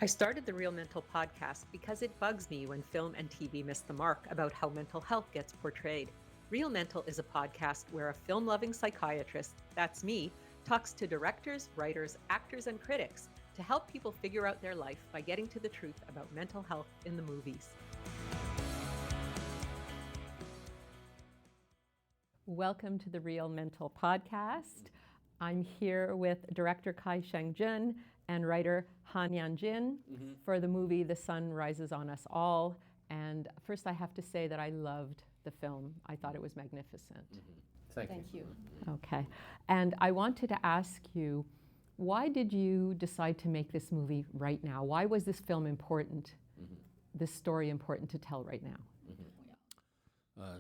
I started the Real Mental podcast because it bugs me when film and TV miss the mark about how mental health gets portrayed. Real Mental is a podcast where a film-loving psychiatrist, that's me, talks to directors, writers, actors, and critics to help people figure out their life by getting to the truth about mental health in the movies. Welcome to the Real Mental podcast. I'm here with director Cai Shangjun and writer Han Nianjin for the movie The Sun Rises on Us All. And first I have to say that I loved the film. I thought it was magnificent. Thank you. Okay. And I wanted to ask you, why did you decide to make this movie right now? Why was this film important, this story important to tell right now?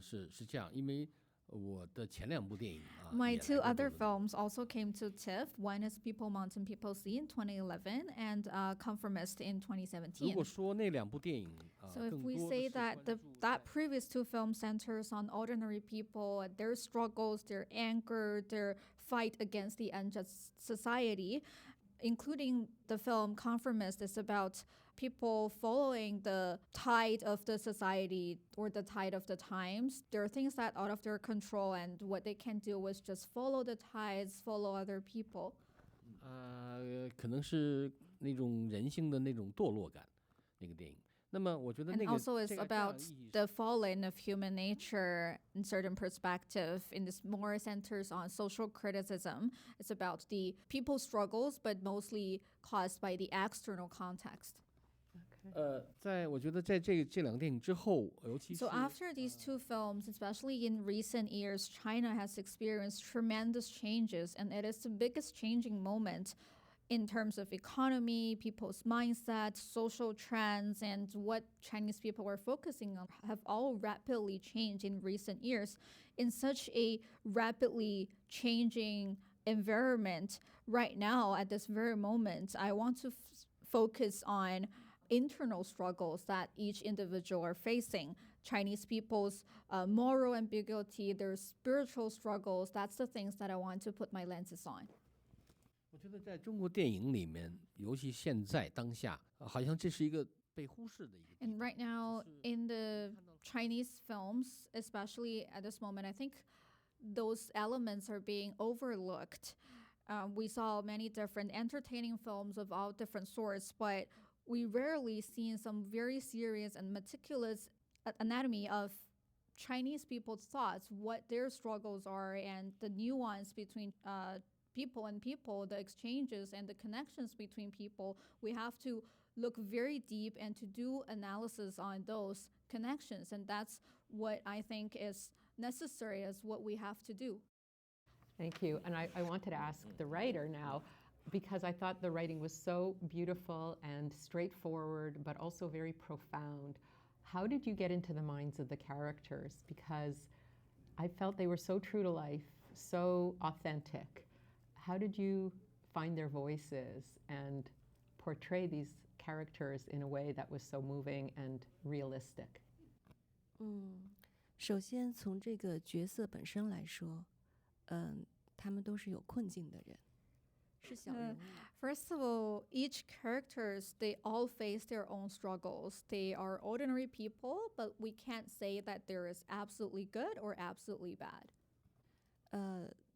是这样，因为我的前两部电影 My two other films also came to TIFF. One is People Mountain People Sea in 2011 and Conformist in 2017. 如果说那两部电影 So if we say that that previous two films centers on ordinary people, their struggles, their anger, their fight against the unjust society, including the film Conformist is about people following the tide of the society or the tide of the times. There are things that are out of their control, and what they can do is just follow the tides, follow other people. 可能是那种人性的那种堕落感，那个电影。那么我觉得 And also it's about the falling of human nature in certain perspective. In this more centers on social criticism. It's about the people's struggles, but mostly caused by the external context. 在我觉得在这两个电影之后，尤其是 So after these two films, especially in recent years, China has experienced tremendous changes, and it is the biggest changing moment in terms of economy, people's mindset, social trends, and what Chinese people are focusing on have all rapidly changed in recent years. In such a rapidly changing environment right now, at this very moment, I want to focus on internal struggles that each individual are facing. Chinese people's moral ambiguity, their spiritual struggles, that's the things that I want to put my lenses on. 我觉得在中国电影里面，尤其现在当下，好像这是一个被忽视的一个。And right now in the Chinese films, especially at this moment, I think those elements are being overlooked. We saw many different entertaining films of all different sorts, but we rarely see some very serious and meticulous anatomy of Chinese people's thoughts, what their struggles are, and the nuance between people and people, the exchanges and the connections between people. We have to look very deep and to do analysis on those connections. And that's what I think is necessary, as what we have to do. Thank you. And I wanted to ask the writer now, because I thought the writing was so beautiful and straightforward, but also very profound. How did you get into the minds of the characters? Because I felt they were so true to life, so authentic. How did you find their voices and portray these characters in a way that was so moving and realistic? 首先从这个角色本身来说，他们都是有困境的人，是小人物。First of all, each characters, they all face their own struggles. They are ordinary people, but we can't say that there is absolutely good or absolutely bad.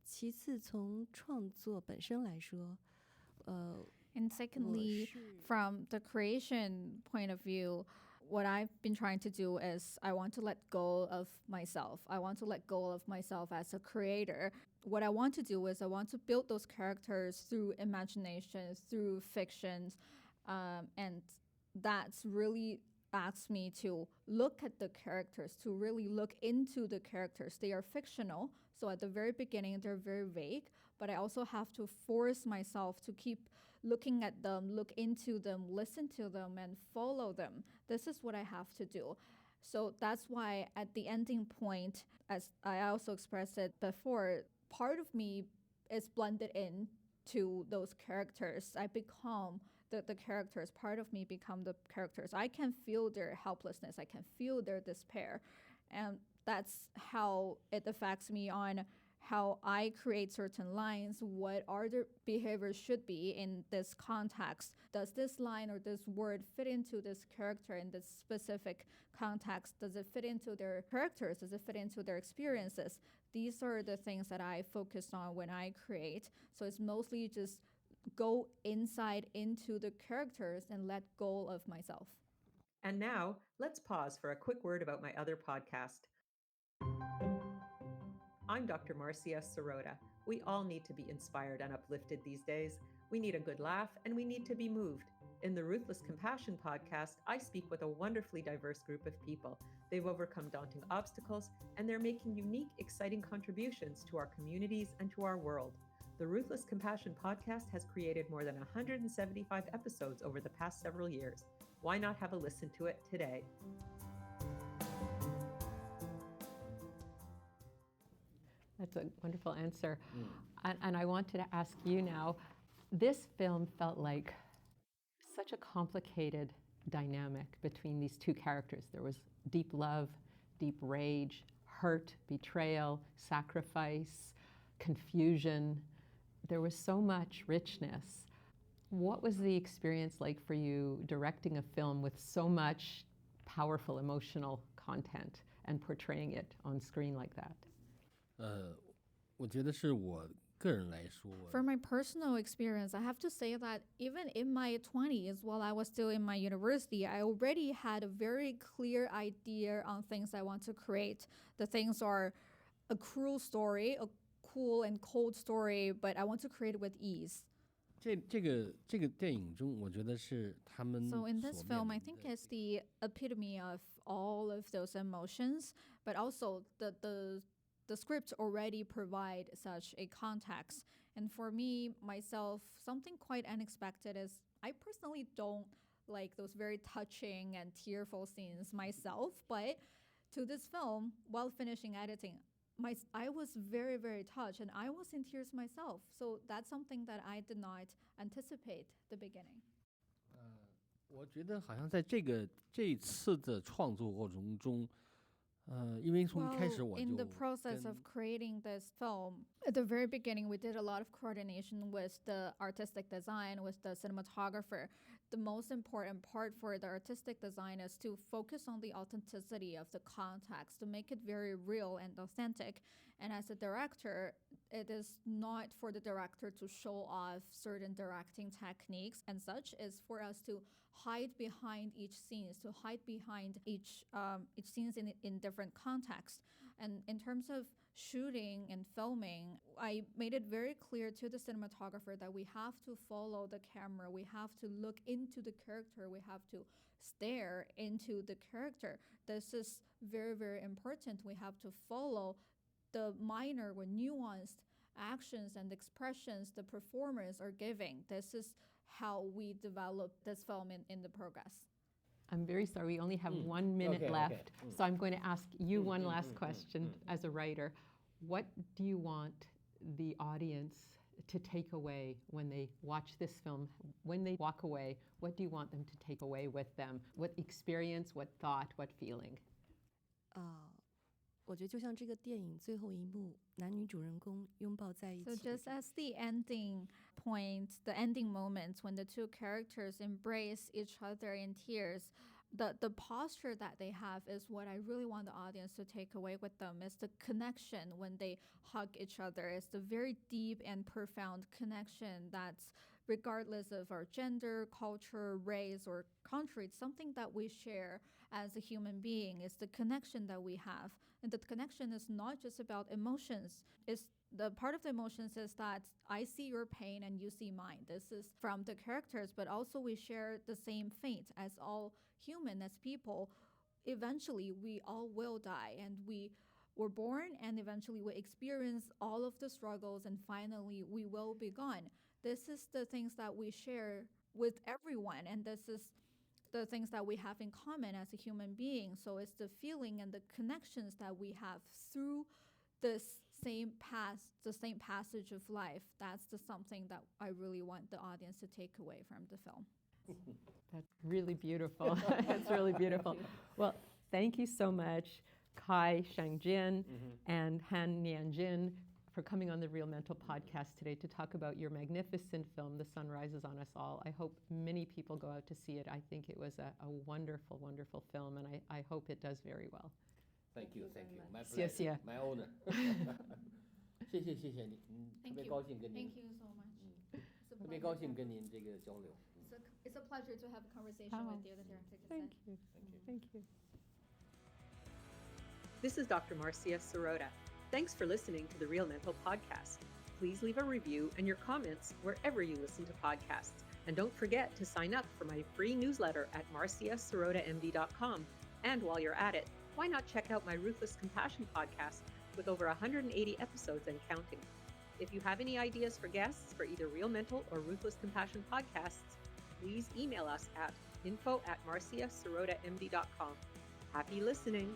其次从创作本身来说，And secondly, from the creation point of view, what I've been trying to do is I want to let go of myself. I want to let go of myself as a creator. What I want to do is I want to build those characters through imagination, through fictions, and that's really asks me to look at the characters, to really look into the characters. They are fictional, so at the very beginning they're very vague, but I also have to force myself to keep looking at them, look into them, listen to them, and follow them. This is what I have to do. So that's why at the ending point, as I also expressed it before, part of me is blended in to those characters. I become the characters. Part of me become the characters. I can feel their helplessness. I can feel their despair. And that's how it affects me on how I create certain lines, what are the behaviors should be in this context. Does this line or this word fit into this character in this specific context? Does it fit into their characters? Does it fit into their experiences? These are the things that I focus on when I create. So it's mostly just go inside into the characters and let go of myself. And now, let's pause for a quick word about my other podcast. I'm Dr. Marcia Sirota. We all need to be inspired and uplifted these days. We need a good laugh, and we need to be moved. In the Ruthless Compassion podcast, I speak with a wonderfully diverse group of people. They've overcome daunting obstacles, and they're making unique, exciting contributions to our communities and to our world. The Ruthless Compassion podcast has created more than 175 episodes over the past several years. Why not have a listen to it today? That's a wonderful answer. And I wanted to ask you now, this film felt like such a complicated dynamic between these two characters. There was deep love, deep rage, hurt, betrayal, sacrifice, confusion. There was so much richness. What was the experience like for you directing a film with so much powerful emotional content and portraying it on screen like that? 我觉得是我个人来说 For my personal experience, I have to say that even in my 20s, while I was still in my university, I already had a very clear idea on things I want to create. The things are a cruel story, a cool and cold story, but I want to create it with ease. 这个电影中，我觉得是他们 So in this 所 film, 面 I 临 think 的 it's the epitome of all of those emotions, but also the script already provide such a context. And for me, myself, something quite unexpected is I personally don't like those very touching and tearful scenes myself, but to this film, while finishing editing, I was very, very touched and I was in tears myself. So that's something that I did not anticipate the beginning. 我觉得好像在这一次的创作过程中，因为从一开始 Well, 我 in 就 the process 跟 of creating this film, at the very beginning, we did a lot of coordination with the artistic design, with the cinematographer. The most important part for the artistic design is to focus on the authenticity of the context, to make it very real and authentic. And as a director, it is not for the director to show off certain directing techniques and such. It's for us to hide behind each scenes, to hide behind each scenes in different contexts. And in terms of shooting and filming, I made it very clear to the cinematographer that we have to follow the camera, we have to look into the character, we have to stare into the character. This is very, very important. We have to follow the minor or nuanced actions and expressions the performers are giving. This is how we develop this film in the progress. I'm very sorry, we only have 1 minute Okay, left. okay. So I'm going to ask you one last question as a writer. What do you want the audience to take away when they watch this film? When they walk away, what do you want them to take away with them? What experience, what thought, what feeling? 我觉得就像这个电影最后一幕，男女主人公拥抱在一 So 起的 just as the ending point, the ending moments when the two characters embrace each other in tears, the posture that they have is what I really want the audience to take away with them, is the connection when they hug each other. It's the very deep and profound connection that's regardless of our gender, culture, race, or country. It's something that we share as a human being. It's the connection that we have. And the connection is not just about emotions. It's the part of the emotions is that I see your pain and you see mine. This is from the characters, but also we share the same fate as all human, as people. Eventually, we all will die, and we were born, and eventually we experience all of the struggles, and finally we will be gone. This is the things that we share with everyone, and this is the things that we have in common as a human being. So it's the feeling and the connections that we have through this same path, the same passage of life. That's something that I really want the audience to take away from the film. That's really beautiful. That's really beautiful. Well, thank you so much, Cai Shangjun and Han Nianjin, for coming on the Real Mental podcast today to talk about your magnificent film, The Sun Rises on Us All. I hope many people go out to see it. I think it was a wonderful, wonderful film, and I hope it does very well. Thank you. My 谢谢 pleasure. My honor. 谢谢你，特别高兴跟您。 Thank you so much. 特别高兴跟您这个交流。 It's a pleasure to have a conversation Oh, with you, the director just Thank said. you. Thank you. This is Dr. Marcia Sirota. Thanks for listening to the Real Mental podcast. Please leave a review and your comments wherever you listen to podcasts. And don't forget to sign up for my free newsletter at marciasirotamd.com. And while you're at it, why not check out my Ruthless Compassion podcast with over 180 episodes and counting. If you have any ideas for guests for either Real Mental or Ruthless Compassion podcasts, please email us at info@marciasirotamd.com. Happy listening!